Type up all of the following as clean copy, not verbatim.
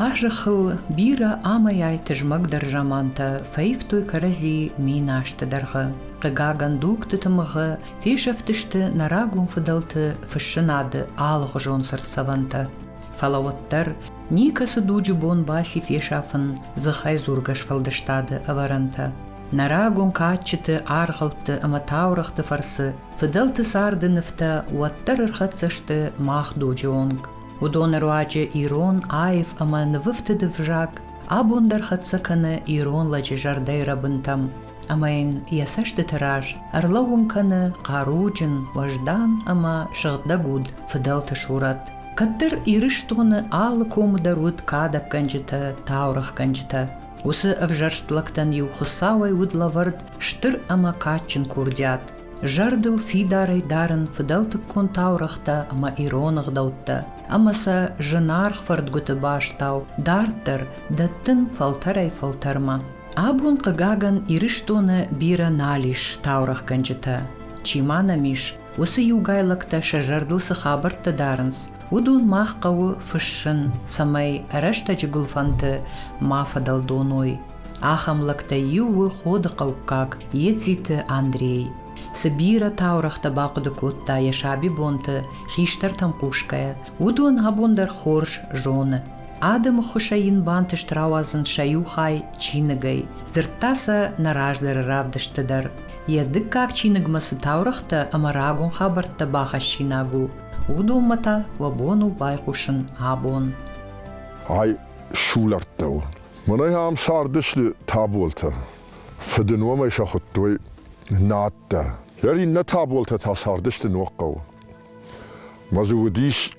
Ажахыл бира амаяй тыжмак даржаманта фейфтуй карази минашты дарғы. Қыгаган дуқты тымығы фешафтышты нарагун фыдалты фышынады алғы жон сыртсаванта. Фалавоттар никасы дуджу бон баси фешафын зыхай зургаш фалдыштады аваранта. Нарагун качыты арғауты ама таурахты фарсы фыдалты сардыныфта уаттар ырхатсашты мах дуджу онг. Удон руаче ирон аев ама навыфты дывжак, абундар хатсаканы ирон лаче жардей рабынтам. Амайн ясашты тираж, арлауынканы қаруджын важдан ама шағдагуд фыдалты шурат. Каттыр ирыштуны алы комударуд кадак канжыта, таурах канжыта. Усы авжарштлактан юхысавай удлавард штыр ама качын курдят. Жардыл фидарай дарын фыдалты кон таурахта ама иронах даутта. Амаса жынарх фардгуты баштау, дартыр, даттын фалтарай фалтарма. Абун қыгаган ирыштуны бира налиш таурах канжыта. Чимана миш, усы югайлакта шажардылсы хабарты дарынс. Удун мах қауы фышшын, самай арашта жығылфанты мафадал доной. Ахамлакта ювы ходы қауккак, ециті Андрей. Сыбира таурахта бақыды котта яшаби бонты, хиштар тамкушкая, удун абундар хорш жоны. Адам хушаин банты штравазын шаюхай чиныгай, зырттаса нараждары равдыштыдар. Ядык как чиныгмасы таурахта амарагун хабарта бахаш чинагу. Удумата вабону байқушын абон. Ай шуларттау. Мынай ам сардышты таболта. Фыдынуамай шахыттуй ناتا یاری نتابول تا ساردشت نوقو مزودیش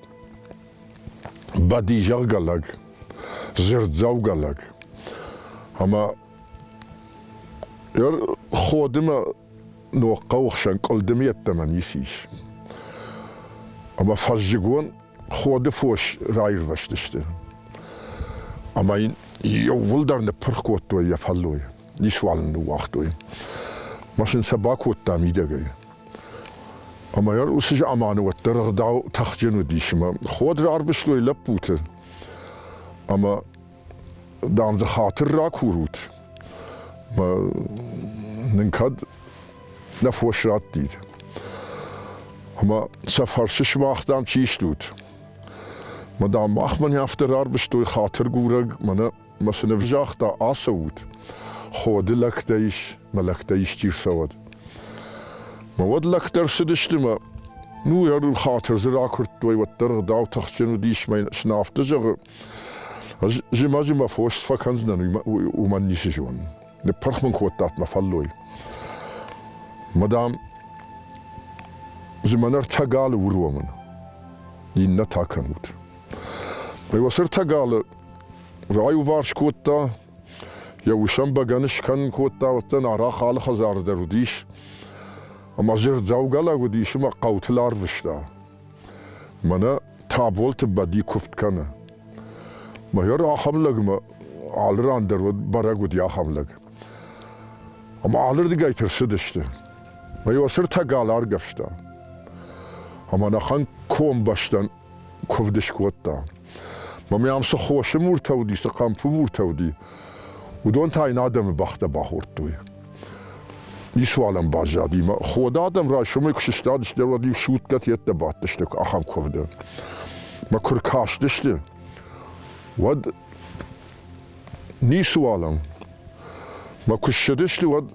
بدی جالگ زرد زوجالگ اما یار خودم نوقو خشن کل دمیت تمنیسیش اما فجگون خود فوش رایر وشتشته اما این یول در نپرخوت توی یفلوی نیسوالن وقتوی ماشین سباک و تامیده گی. اما یار اوسش امانه و ترغداو تخجن و دیشم. خود را بشلوی لب بوده. اما دام ز خاطر را کورود. ما نکد نفوش رات دید. اما سفرشش وقتام چیش دود. ما دام وقت من یافته را بشلوی خاطر گورگ منه مثل نفجاخ تا آسود. خود لکتایش ملکتایش تیر سواد. ما ود لکتر سدشته ما نو یارو خاطر زرا کرد توی و ترغداو تخشن و دیش من شنافته جغ. جما فوش فکنز ننوی و من نیست جوان. نپرخ من خود دات مفلوی. مدام زمانر تاگال ورو من. این نتاکنود. ما وسر تاگال رایو وارش کوتا. یا وشم بگنش کن کوتا و تن آرا خال خزار درودیش اما زرد زوجلا ودیش ما قوتلار بشتا منا تابولت بدی کفت کنه ما یار آخم لگ ما آلران درود برگ ودی آخم لگ اما آلر دیگه ترسدشته ما یوسر تگالار گفتا اما نخان کوم باشتن کفدش کوتا ما میام سخوش مرتودی سقامپو مرتودی و دون تا این آدم بخت باخورد توی. نیسوالم باجادی ما خود آدم را شما کشش دادش در ودی شوت کت یت دباتش تک آخام کوفده. ما کرکاش داشته. ود نیسوالم ما کشش داشته ود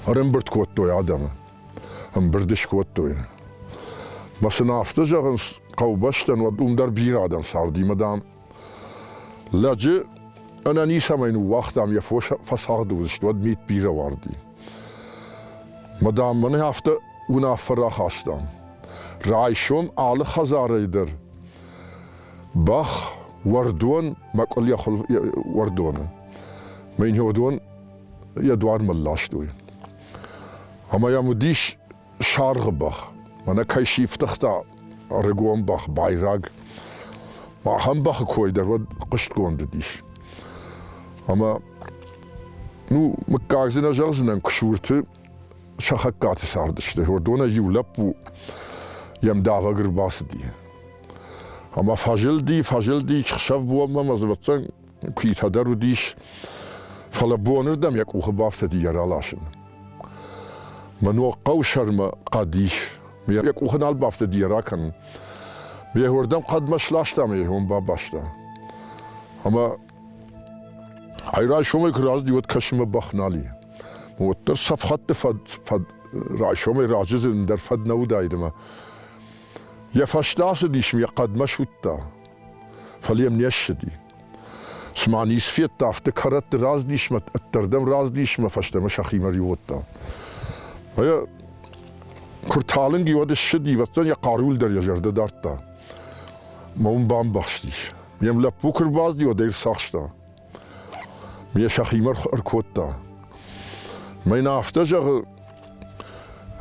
آرم برد کوت توی آدم. هم بردش کوت توی. ما سنافته جاگنس قوبشتن ود اون در بیر آدم سردی مدام. لجه أنا نيسا ماينو وقت عم يفوش فساق دوزشت ود ميت بيرا واردي. مدام من هفته اونا فرا خاشتم. رايشون آل خزاره در. بخ وردون ماكل يخل وردونه. مين يودون يدوار ملاش دوي. اما يمديش شارغ بخ. منا كايشي فتختا رقوم بخ بايراق. ما هم بخ كوي در ود قشت كون دديش. اما نو مكاغزنا جغزنا كشورت شخكات ساردشته وردونا يولب يم داغا قرباس دي Ama fazil di chshav buam ma zvatsan kuit hadaru dish fala bonir dam yak uge bafte di yaralashin. Manu qawsharma qadish mir yak uge al bafte di yarakan. Wir hordam qad mashlashta me hum babashta. Ama ayra shome kraz di wat kashima bakhnali. Mutter safhat fad ra shome rajiz der fad naudayma. يا فاشتاس ديش مي قد ما شوتا فليم نيشدي سمعني سفيت تافت كرت راز ديش ما التردم راز ديش ما فاشتا ما شخي مريوتا هيا كرتالن جي ود الشدي وطن يا قارول در يجرد دارتا مون بام بخشتيش ميم لا بوكر باز دي ودير ساخشتا مي شخي مر اركوتا ما ينافتجا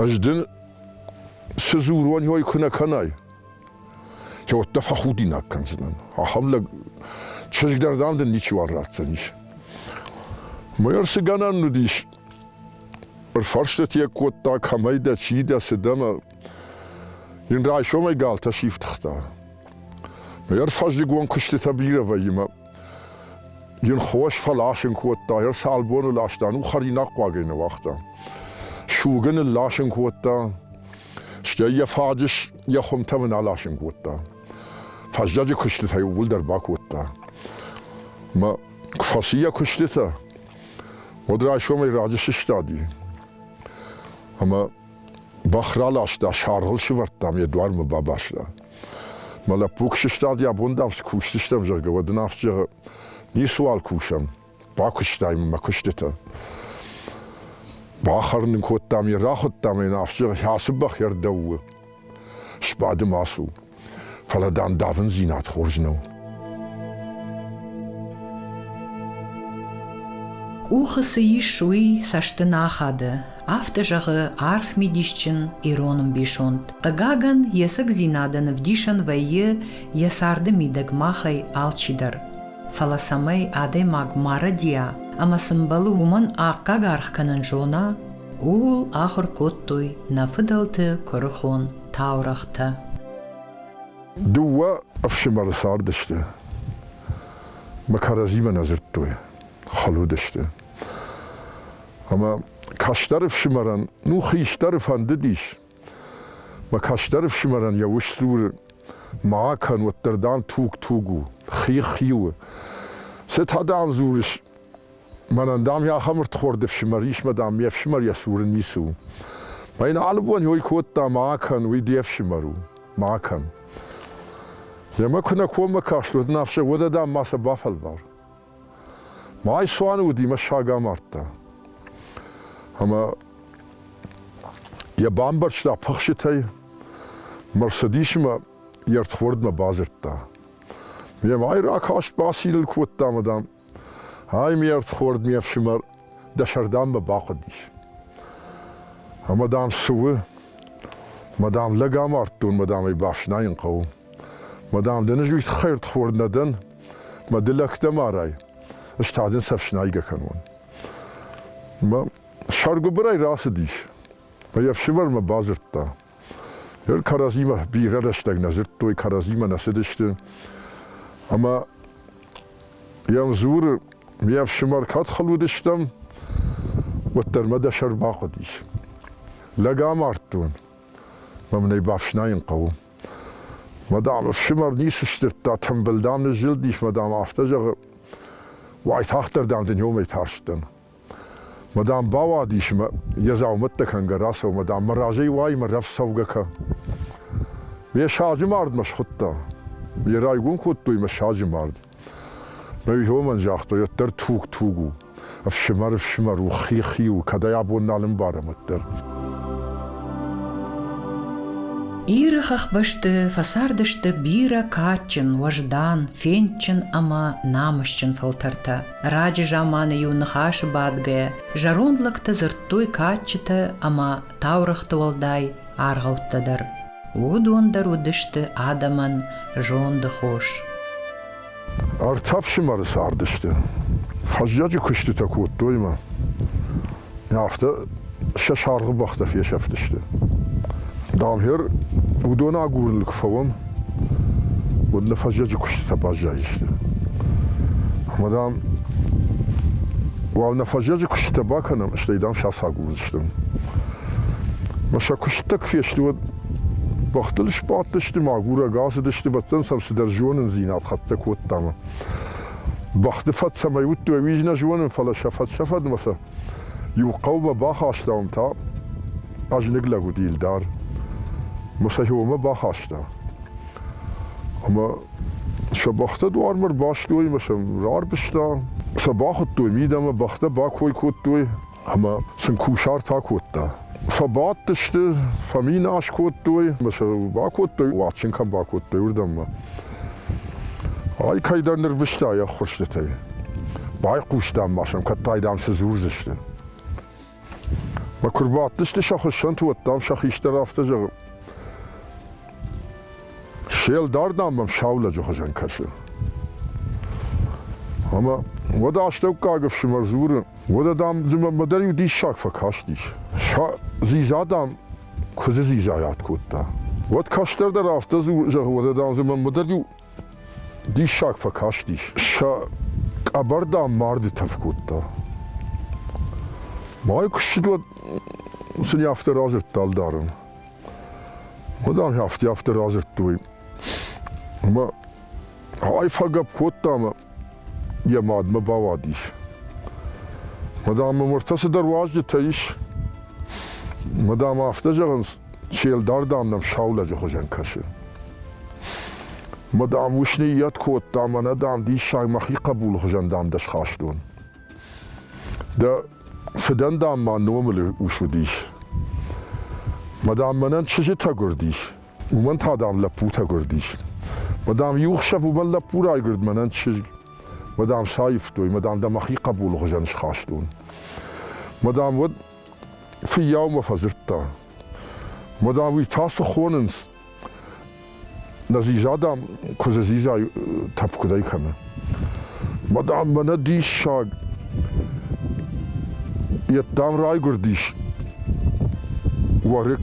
اجدن سزورون هوي كنا كناي كي وتفخودينا كنزنن حمله چشگدر دام دن نيچي واراتسنيش ما يرسگانا نديش برفرشت يا كوتا كمايدا چيدا سدما ين راي شومي گالتا شيفتختا ما يرفاج گون كشت تبيره ويما ين خوش فلاشن كوتا ير سالبون لاشتانو خرينا قواگين وقتا شوگن لاشن كوتا شتيا فاجش يا خمتا من علاشن كوتا فجاج كشتها يقول در باكوتا ما فاسيا كشتها ودرا شو مي راجش اشتادي اما بخرالاش دا شارل شورتا مي دوار مباباشلا ما لا بوكش اشتادي ابوندامس كوشتشتم جرگه ودنافجه ني سوال كوشم باكشتايم ما كشتها باخرن كوتا مي راخوتا مي نافجه حاسبخ يردو شباد ماسو فلا دان دافن زينات خورجنو Ухасы шуй саштынахады, автожағы арф медишчин ироным бишонд. Қыгаган есік зинадын вдишан вайы есарды мидагмахай алчидар. Фаласамай адемаг мара дия, ама сымбалы уман аққа гархканын жона, ул ахыр коттой нафыдалты көріхон таурахты. Дуа афшимар сардышты. Макаразима назырттуй. Халудышты. Ama kaştarıf şımaran, nu xiştarıf andı diş. Ma kaştarıf şımaran yavuş sur, maakan vattardan tugu, xiyu. Set hadam zuriş, manan dam ya hamır tkordif şımariş, madam yef şımar ya surun nisu. Ma in albuan yoy kotta maakan vidiyef şımaru, maakan. Ya ma kuna koma kaşlu, nafşa vodadam masa bafal var. Maay soğanı di ma şagam artta. Ama ya bambarçta pıxşitay Mercedes'ma yertxordma bazırtta. Ya maay rakaşt basil kutta madam. Hay mi yertxord mi yefşimar daşardan ma baqdiş. Ama dam suvu madam lagam arttun madam ay başnayın qaw. Madam denizü xayr txordnadan ma dilakta maray. استعدين سفشنايجا كانون ما شارجو براي راس ديش ما يفشمر ما بازرتا ير كرازيما بيرادشتاج نزرت توي كرازيما نسدشت اما يام زور يفشمر كات خلودشتم والترمدا شرباق ديش لقا مارتون ما من يبافشناين قو ما دام فشمر نيس اشترتا تنبل دام نزل ديش ما دام افتجا وعيت هختر دام دنيوم يتارشتن مدام باوا ديش ما يزاو متكن غراسه ومدام مراجي واي مرف سوغكا مي شاج مارد مش خطه مي رايغون كوتوي مش شاج مارد مي هو من جاختو يتر توغو افشمر وخيخي وكدا يابون نالم بارمتر Ирыхах башты фасардышты бира катчын, важдан, фенчын ама намышчын фалтарта. Раджи жаманы юнахашы бадгая, жарунлыкты зырттой катчыты ама таурыхты валдай арғауттадар. Удуандар удышты адаман жонды хош. Артапшымары сардышты. Фажjacı kıştı takut doyma. Hafta şaşargı bakta fiyşaftıştı. Dam her udona guruluk favam. ود نفجج كشت باجايشت مدام والنفجج كشت باكنا اشتيدام شاسا گوزشتم مشا كشتك فيشت ود بختلش باتشت ماغورا گاز دشت بتن سم سدر جونن زينات خط كوتام بخت فت سمايوت تو ويجنا جونن فلا شفت مسا يو قوم باخاشتام تا اجنگلا گوديل دار مسا هو ما باخاشتا اما شبخت دوار مر باش دوی مسا رار بشتا سباخت دوی میدم بخت با کوی کوت دوی اما سن کوشار تا کوتا فبات دشت فمين اش کوت دوی مسا با کوت دوی واچن کم با کوت دوی وردم ay kaydan nirvishta ya khurshte bay qushdan masham kattaydam sezurzishte ma kurbat dishte shakhshan tu attam shakhishte rafte jag shel dardam mam shawla johajan kashe ama wada ashtok kagef shmarzur wada dam zima madari di shak fakashtish zi zadam kuze zi zayat kutta wad kashter da rafte jag wada dam zima madari دی شاک فکاشتیش شا کبردا مردی تفکوتا مای کشید و سنی هفته رازر تال دارم مدام هفته رازر توی ما های فگاب کوتا ما یه ماد ما باوادیش مدام مرتس درواج تایش مدام هفته جانس شیل داردانم شاوله جوجن کشه مدام وشنیت کوت دامنه دام دی شای مخی قبول خجن دام دش خاشتون دا فدن دام ما نومل وشودیش مدام منن چجی تا گردیش ومن تا دام لپو تا گردیش مدام یوخ شب ومن لپو رای گرد منن چجی مدام شایف دوی مدام دا مخی قبول خجنش خاشتون مدام ود فی یوم فزرتا مدام وی تاسو خوننس نزیزادم کوز زیزای تفکدای کنه مدام من دیش شاگ یه دام رای گردیش ورک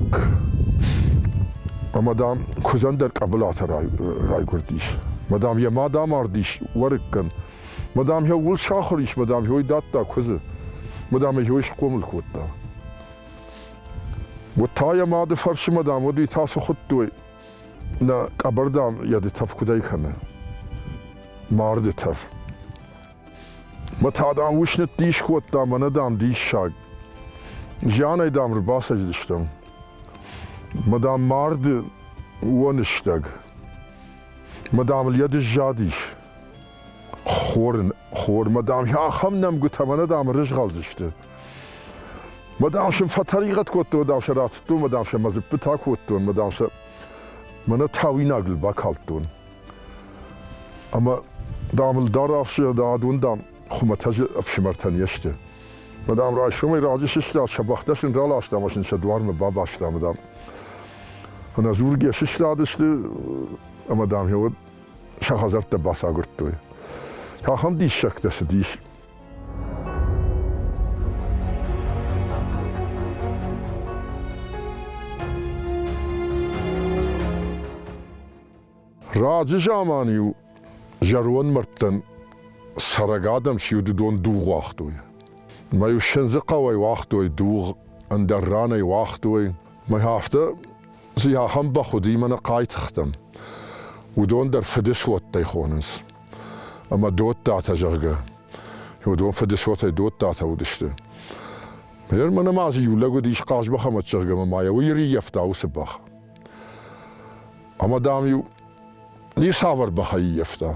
مدام کوزن در قبلات رای گردیش مدام یه مادام آردیش ورک کن مدام یه ول شاخریش مدام یه داد دا کوزه مدام یهش قومل کوتا و تا یه ماده فرش مدام و دی تاسو خود دوی نه قبردام یاد تفکدای کنه مارد تف ما تا دام وشنت دیش خود دام من دام دیش شاگ جانای دام رو باسج داشتم مدام مارد ونشتگ مدام اليد جادیش خور مدام یا خم نم گوتا من دام رجغال زشته مدام شم فتریقت کت مدام شرات تو مدام شم مزب بتا کت مدام شم من تاوی نگل با کالتون اما دامل دار افشه دادون دام خمتاج افشمرتن یشته مدام رای شما راجش اشتاد شباختشن رال اشتامشن شدوار مباب اشتام مدام انا زور گشش دادشته اما دام هیو شخازرت باسا گرتوی یا هم دیش شک دست دیش راجع جامانیو جروان مرتن سرقادم شیود دون دوغ واختوی ما یوشنز قوی واختوی دوغ اندر رانی واختوی ما هفته زیها هم بخودی من قایت ختم و دون در فدس وات تیخوننس اما دوت داتا جرگه و دون فدس وات دوت داتا ودشته میر من مازی یولگو دیش قاش بخمت جرگه ما یویری یفتاو سبخ اما دامیو نیساور بخایی یفتا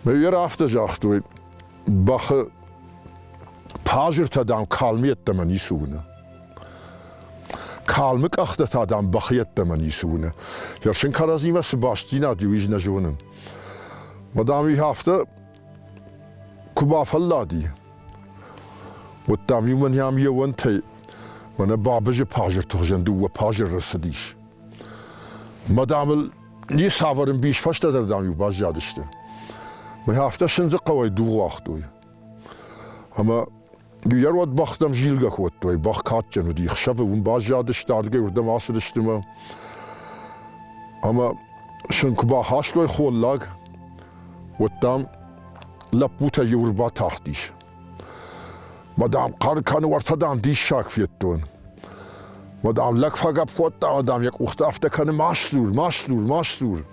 می‌یر آفته جاختوی بخ پاجر تا دام کالمیت دمانی سونه کالمک آخته تا دام بخیت دمانی سونه یارشن کارازیمه سباشتینا دیویج نجونن مدامی هفته کباف الله دی و دامی من یام یوان تی من بابج پاجر تخجندو و پاجر رسدیش مدامل نیست هاورم بیش فشته در دامی باز یادشته ما هفته شنزه قوی دوغ واختوی اما یه روز باختم جیلگه خودتوی باخ کات جنو دی خشبه اون باز یادش دارگه وردم آسدشته ما اما شنكبا هاشلوي خوللاغ وتام لبوتا يوربا تحتيش مدام قار كان ورتدام ديش شاك فيتون مدام لك فقاب قوتا مدام يك اختافتا كان ماشسور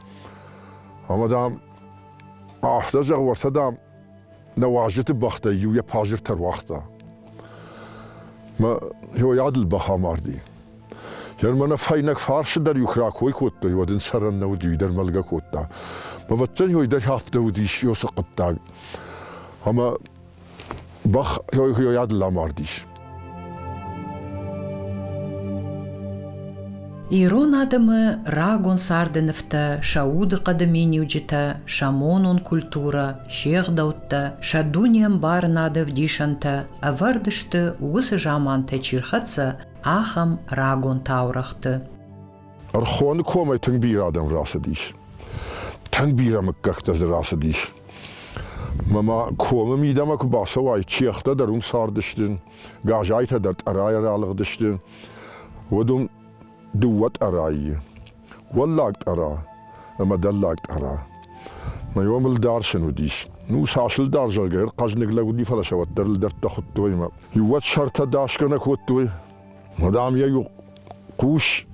مدام احتاج ورتدام نواجت بختا يو يباجر ترواختا ما هو يعدل بخا ماردي يعني ما نفاينك فارش در يخراكوي كوتا يودن سرن نودي در ملغا كوتا ما وطن هو يدر هفته وديش يوسا قبتاق اما بخ هو يعدل مارديش إيرون آدمı راغون сардынывта, шауды қадыменеуджіта, шамонун культура, шеғдаутта, шадуниям барынады вдишанта, авардышты уысы жаманта чирхатса, ахам рагон таурахты. Архон комай тангбир адам расадиш. Тангбир амак как-то расадиш. Мама кома мидама кубаса вай чехта дарум сардыштын, гажайта дарт арая ралыгдыштын, ودum دوات أراي ولاقت أرا أما دلاقت أرا ما يوم الدارشن وديش نو ساشل دارجل غير قجنك لودي فلا شوات درل در تخطوي ما يوات شرطة داشكنا كوتوي مدام يو قوش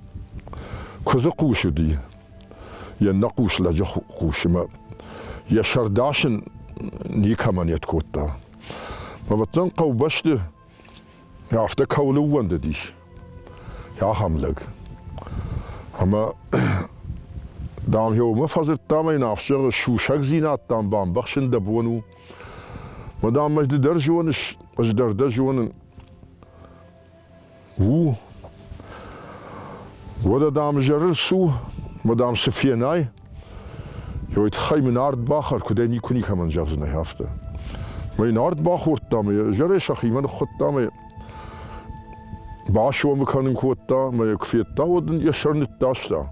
كذا قوش دي ينقوش لجا قوش ما يشر داشن ني كمان يتكوتا ما بتنقو بشت يافتا كولو وند ديش يا حملك اما دام هو مفازر تامي نافشغ شوشك زينات تام بام بخشن دبونو مدام مجد درجونش اجدر درجون ودا دام جرر سو مدام سفيناي يو يتخي من ارض باخر كده نيكوني كمان جغزنا هافته من ارض باخر تامي جرر شخي من خد تامي باشو مكانن كوتا ما يكفيتا ودن يشرن التاشتا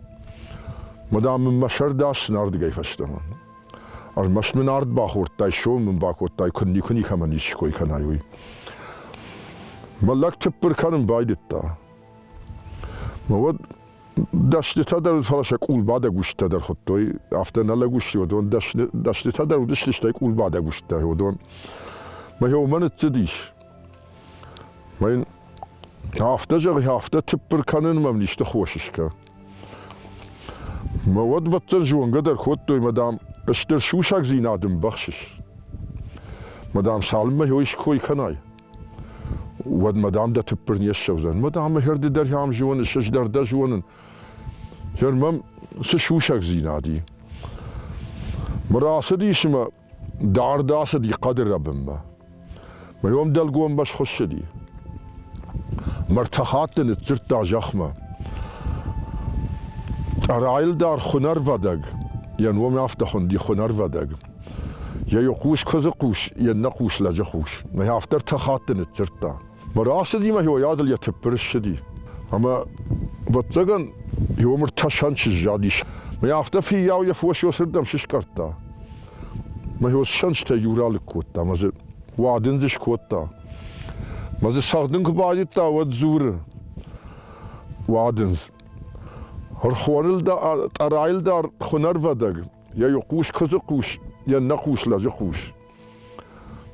مدام من مشر داش نارد جايفشتا المش من ارض باخور تاي شو من باخور تاي كني كمان يشكوي كنايوي ملك تبر كانن بايدتا مود داشت تدر فلاش اقول بعد گوش تدر خطوي افتن لا گوش ودون داشت تدر ودشت اقول بعد گوش تا ودون ما هو من تديش ما هافته تبر كانن ممنيشت خوششكا ما ود وطن جون قدر خطوي مدام اشتر شوشك زينادم بخشش مدام سالم ما هويش كوي كناي ود مدام ده تبر نيشوزن مدام هرد در هام جون الشج در ده جونن هرمم سشوشك زينادي مراسدي شما دار داسدي قدر ربما ما يوم دلقوم باش خشدي مرتخاتن ترتا جخمه أرايل دار خنر ودق ينوم يفتحون دي خنر ودق يا يقوش كذا قوش ينقوش لجا خوش ما يفتر تخاتن ترتا مراسدي ما هو يادل يتبرش دي اما وطغن هو مرتشان شجاديش ما يفتر في ياو يفوش يسردم ششكرتا ما هو شانش تا يورال كوتا ما زي وادنزش كوتا ما زي ساقدن كبايتا ودزور وادنز هرخوانل دا أرايل دار خنر ودق يا يقوش كذا قوش يا نقوش لجا خوش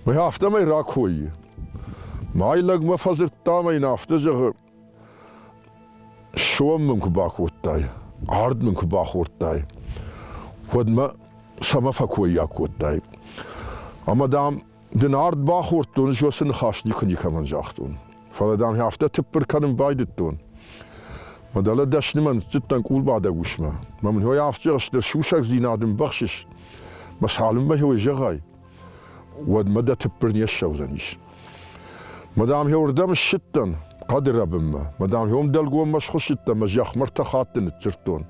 ما يافتا ما يراك هوي ما يلق ما فازر تاما ينافتا جغ شوم من كباك وطاي عرض من كباك وطاي ود ما سما فاكوي ياك وطاي اما دام دن عرض باخ ورتون جو سن خاشني كني كمان جاختون فلا دام يافتا تبر كانن بايدتون ما دالا داشني من جدا نقول بعد وشما ما من هو يعرف جرش شوشك زينادم بخشش ما سالم ما هو جغاي ود مدى تبرني الشوزنيش ما دام هو ردم الشتن قادر ربما ما دام هو مدلقوم مش خشتا ما جاخ مرتخاتن الترتون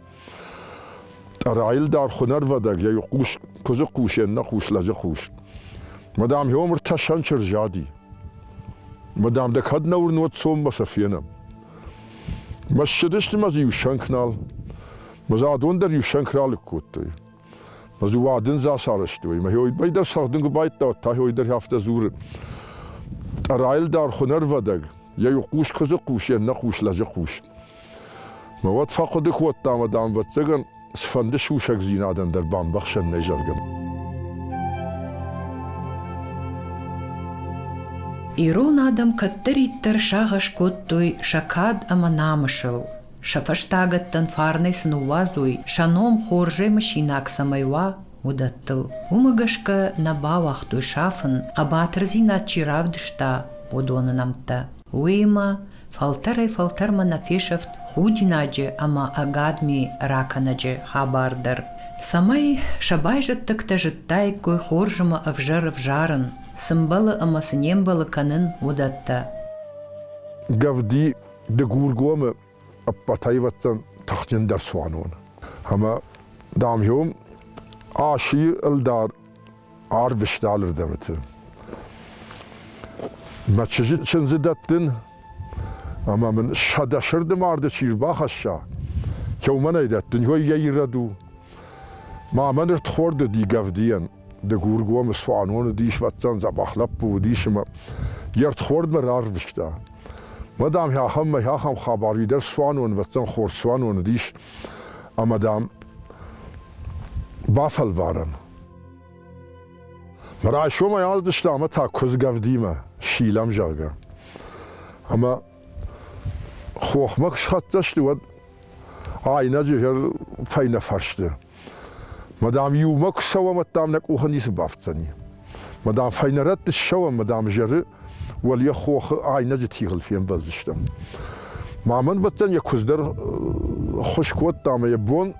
أرايل دار خنر ودق يا يقوش كذا قوش ينقوش لجا خوش ما دام هو مرتشان شرجادي ما دام دك هد نور نوت صوم بسفينا ما شدشت ما زي يشنكنال ما زادون در يشنكرال كوتي ما زي وادن زا سارشتوي ما هو بيدر ساخدن بايت تا هو يدر هفته زور أرايل دار خنر ودق يا يقوش كذا قوش ينقوش لجا خوش ما وات فقدك وات ما دام واتسجن سفند شوشک زینادن در بان بخشن نجرگم. ایرون آدم کتریتر شاغش کتوی شکاد اما نامشل. شفشتاگتن فارنیس نوازوی شانوم خورجه مشیناک سمایوا مدتل. ومگشکه نبا وقتوی شافن قباتر زینات چیراودشتا ودوننامتا. ویما فلتر من فیشفت خودی ناجه اما اگادمی راکا ناجه خبار در. سمای شبایجت تکتجتای کوی خورجم افجارن سمبل اما سنیمبل کنن ودتا. گفدی دگورگوم اپاتای وطن تخجن در سوانون. اما دام یوم آشی الدار بشتالر دمتر. ما چن زدتن اما من شرد مارد چیر باخشا که من ایدتن هو ییردو ما من ارتخورد دی گفدیان دگورگوم سوانون دیش وطن زباخلب بودیش ما یرتخورد مرار بشتا. مدام ها هم خبری در سوانون وطن خور سوانون دیش اما دام بافل وارن. مرای شما یازدشت اما تا کز گفدیمه شیلم جاگه. اما خوخمک شخصشت ود آینه جهر فین فرشته. مدام یومک سوام تام نک اوهنیس بافتنی. مدام فین رد شوام مدام جره ولی خوخ آینه جتیغل فیم بازشتم. من وطن یکوز در خوشکوت تام یبون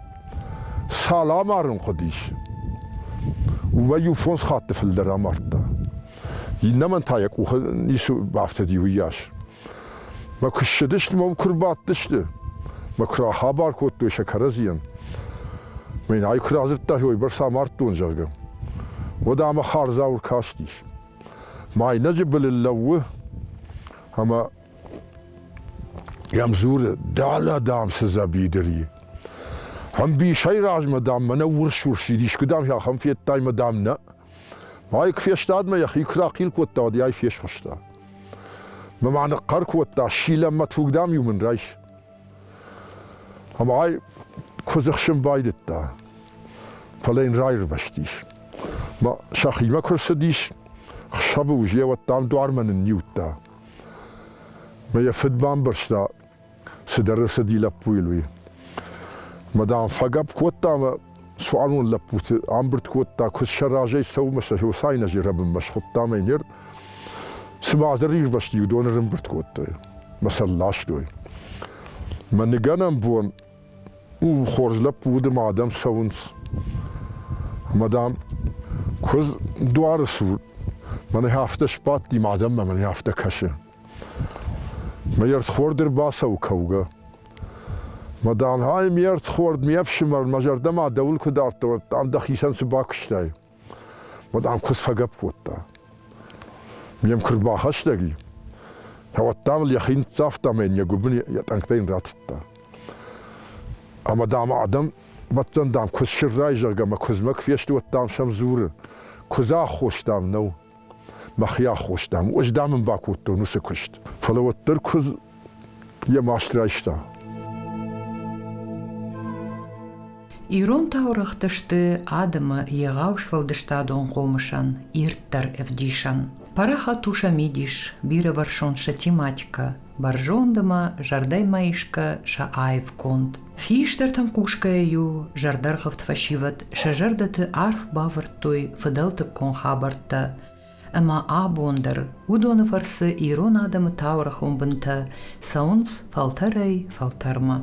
سلام آرم خودیش. و یوفونس خاطر فلدر آمرده. این من تا یک اوهنیس بافتدی ویاش. ما کشیدشت ما کربات دشته. ما کرا خبر کود توی شکرزیان. من ای کرازت تاهی بر سامارت دون جاگم. و دام خارزاور کاشتیش. ما نجبل اللوه اما یمزور دالا دام سزابیدری. هم بیشای راج مدام منور شورشیدیش کدام یا هم فیت تای مدام نه. ما یک فیشتاد ما یخی کراقیل کود دادی ای فیش خشتا. ما معنی قر کود دا شیل ما توق دام یومن رایش. اما ای کزخشم بایدت دا. فلین رایر بشتیش. ما شاخی ما کرسدیش. خشب وجیه و تام دوار من نیوت دا. ما یفد بام برشتا سدرس دی لپویلوی. مدام فقب کود تام سوالون لپوت عمبرت کود تا کس شراجه سو مسا هو ساينه جرب مشخط تام ينير سمع درير بشتي ودون رمبرت کود تا مسلاش دوی. من نگانم بون او خورز لپود مادام سونس. مدام کز دوار سود. من هفته شپات دی مادام من هفته کشه. ما یرت خوردر باسه و کوگه. مدام های میرت خورد میافشمر مجرد ما دول کدارت و آن دخیسان سباکشتای. مدام کس فقب کودتا. میم کرباخش داری. هوا تامل یخین صافتا من یگوبنی یتانکتین راتتا. اما دام آدم بطن دام کس شرای جرگا ما کس مکفیشت و تام شمزوره. کزا خوش دام نو. مخیا خوش دام. وش دامن باکوتو نوسه کشت. فلوتر کز یه ماشترایشتا. ایرون تاورختشته آدم یغاوش ولدشتادون قومشان ایرتر افدیشان. Параха туша мидиш, бире варшон ша тематика, баржондама жардай маишка ша айв конт. Хиштертам кушка ю, жардархавт фашиват, ша жардаты арф бавартой фаделта кон хабарта. Ама абондер, удоны фарсы ирон адамы таурахом бынта, саунс фалтарай фалтарма.